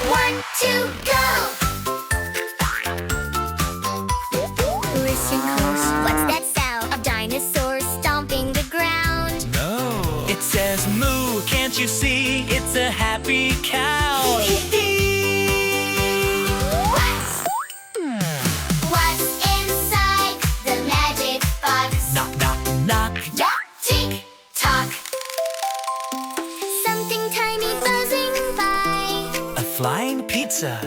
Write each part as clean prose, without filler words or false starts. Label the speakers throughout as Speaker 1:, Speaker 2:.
Speaker 1: 1, 2, go! Listen close, what's that sound? A dinosaur stomping the ground.
Speaker 2: No, it says moo, can't you see? It's a happy cow.
Speaker 1: What's inside the magic box?
Speaker 2: Knock, knock, knock.
Speaker 1: Tick-tock. Something tiny buzzing by.
Speaker 2: A flying pizza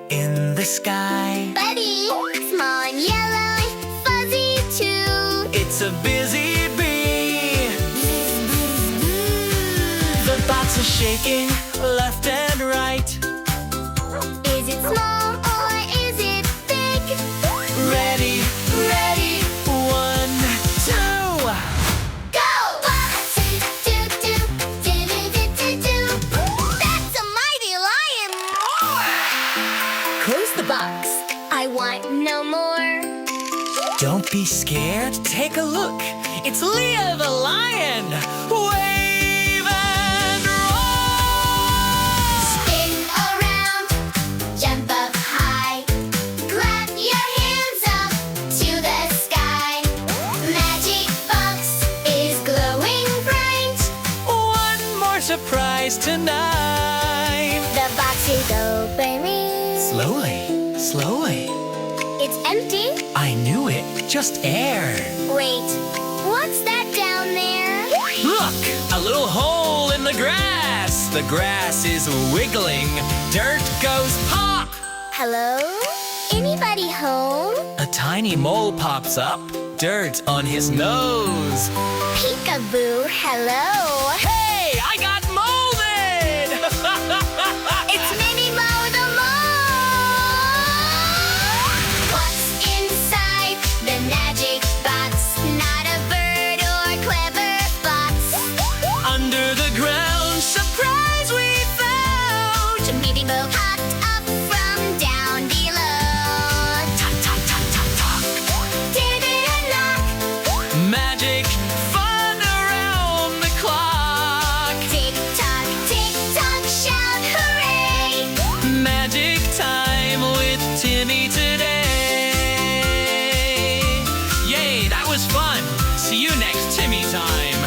Speaker 2: in the sky.
Speaker 1: Buddy, small and yellow, fuzzy too.
Speaker 2: It's a busy bee. The box is shaking left and right.
Speaker 1: Is it small or is it big?
Speaker 2: Ready, ready, 1, 2.
Speaker 1: Go! 1, 2, 2, 2, 2, 2, 2. That's a mighty lion roar! Close the box. I want no more.
Speaker 2: Don't be scared, take a look. It's Leah the lion. Wave and roar.
Speaker 1: Spin around, jump up high. Clap your hands up to the sky. Magic box is glowing bright.
Speaker 2: One more surprise tonight.
Speaker 1: The box is opening.
Speaker 2: Slowly, slowly.
Speaker 1: It's empty.
Speaker 2: I knew it, just air.
Speaker 1: Wait, what's that down there?
Speaker 2: Look, a little hole in the grass. The grass is wiggling. Dirt goes pop.
Speaker 1: Hello? Anybody home?
Speaker 2: A tiny mole pops up. Dirt on his nose.
Speaker 1: Peekaboo, hello.
Speaker 2: Hey, I got molded!
Speaker 1: It's Minimo the Mole! What's inside the magic box? Not a bird or clever fox.
Speaker 2: Under the ground, surprise we found.
Speaker 1: Minimo popped up from down below.
Speaker 2: Tock, tock, tock, tock, tock.
Speaker 1: Did it unlock?
Speaker 2: Magic fun around the clock.
Speaker 1: Tick-tock, tick-tock, shout hooray!
Speaker 2: Magic time with Timi today. Yay, that was fun. See you next Timi time.